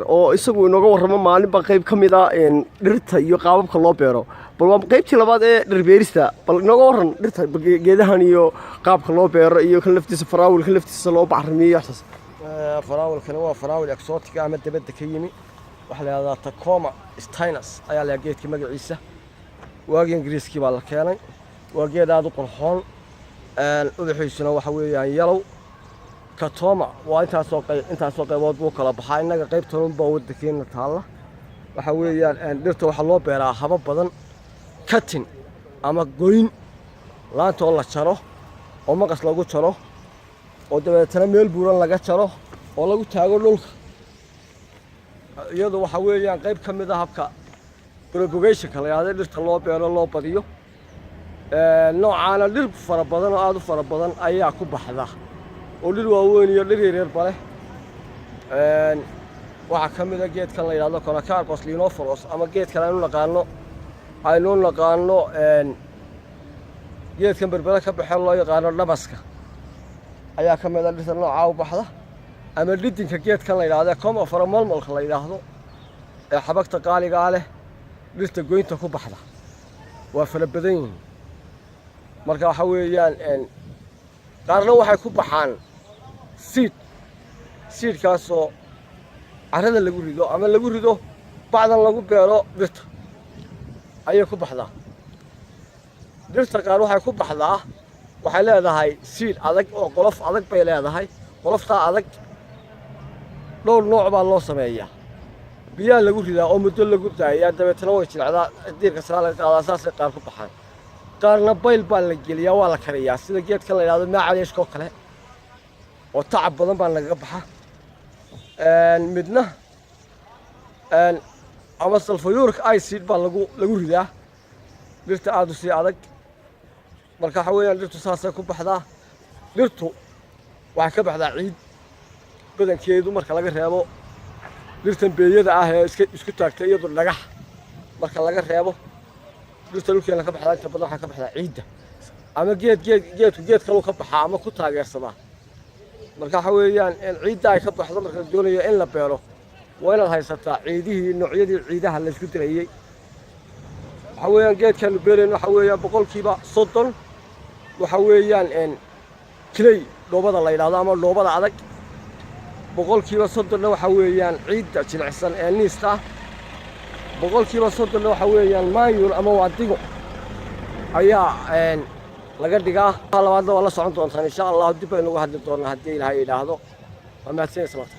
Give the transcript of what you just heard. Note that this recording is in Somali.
oo isagu inooga warramo maalinba qayb ka mid ah dhirta iyo qaababka loo beero bal waa qaybtii labaad ee dhir beerista bal inooga warran dhirta geedahan iyo qaabka loo beero iyo kan laftiisa faraawil kan laftiisa loo bacrimiyo waxaas faraawilkani waa faraawil exotic ama dabadda ka yimi waxa la yiraahdaa Tacoma Steinus ayaa la geedka magaciisa waagii Ingiriiskii baa la keenay waa geed aad u qurxoon ubaxiisuna waxa weeyaan yellow Tacoma waa intaasoo qaybood buu kala baxaa inaga qaybtan baa waddankeena taala waxa weeyaan dhirta waxa loo beeraa habab badan cutting ama goyn laanta oo la jaro oo maqas lagu jaro oo dabeetana meel buuran laga jaro oo lagu taago dhulka iyadoo waxa weeyaan qayb ka mid ah habka propagation kala yahay dhirta loo beero loo badiyo noocaana dhir fara badan oo aad u fara badan ayaa ku baxda oo dhir waaweyn iyo dhir yaryar bale waxa ka mid ah geedkan la yiraahdo Conocarpus linophorus ama geedkan aynu naqaano geedkan berbera ka baxay loo yaqaano dhabaska ayaa ka mid ah dhirta nooca u baxda ama dhidinka geedkan la yiraahdo Commiphora malmalka la yiraahdo ee xabagta qaaliga leh dhirta goynta ku baxda waa fara badan yihiin marka waxa weeyaan qaarna waxay ku baxaan seed kaasoo carrada lagu rido ama lagu rido bacdan lagu beero dhirta ayay ku baxdaa dhirta qaar waxay ku baxdaa waxay leedahay seed adag oo qolof adag bay leedahay qolofta adag dhowr nooc baa loo sameeyaa biyaha lagu ridaa oo muddo lagu daayaa dabeetana way jilcdaa diirka sare laga qaadaa saasay qaar ku baxaan qaarna bayl baa la geliyaa waa la kariyaa sida geedkan la yiraahdo maacaleeshka kale oo tacab badan baa laga baxa midna ama sulfuric acid baa lagu ridaa dhirta aad u sii adag marka waxa weeyaan dhirtu saasay ku baxdaa dhirtu waxay ka baxdaa ciid badankeedu marka laga reebo dhirtan beeyada ah ee isku taagtay iyadoo dhagax marka laga reebo dhirta dhulkeena ka baxdaa inta badan waxa ka baxdaa ciidda ama geed kale ka baxaa ama ku taageersadaa marka waxa weeyaan ciidda ay ka baxdo marka la doonayo in la beero waa inaad haysataa ciidihii noocyadii ciidaha la isku dirayay waxa weeyaan geedkan beereen waxa weeyaan boqolkiiba 30 waxa weeyaan clay dhoobada la yiraahdo ama dhoobada adag boqolkiiba 30 waxa weeyaan ciidda jilicsan ee niista boqolkiiba 30 waxa weeyaan maayul ama waadigo ayaa laga dhigaa labaadna waa la socon doontaan insha Allah dib aynu uga hadli doonaa haddii Ilaahay yiraahdo waa mahadsanid.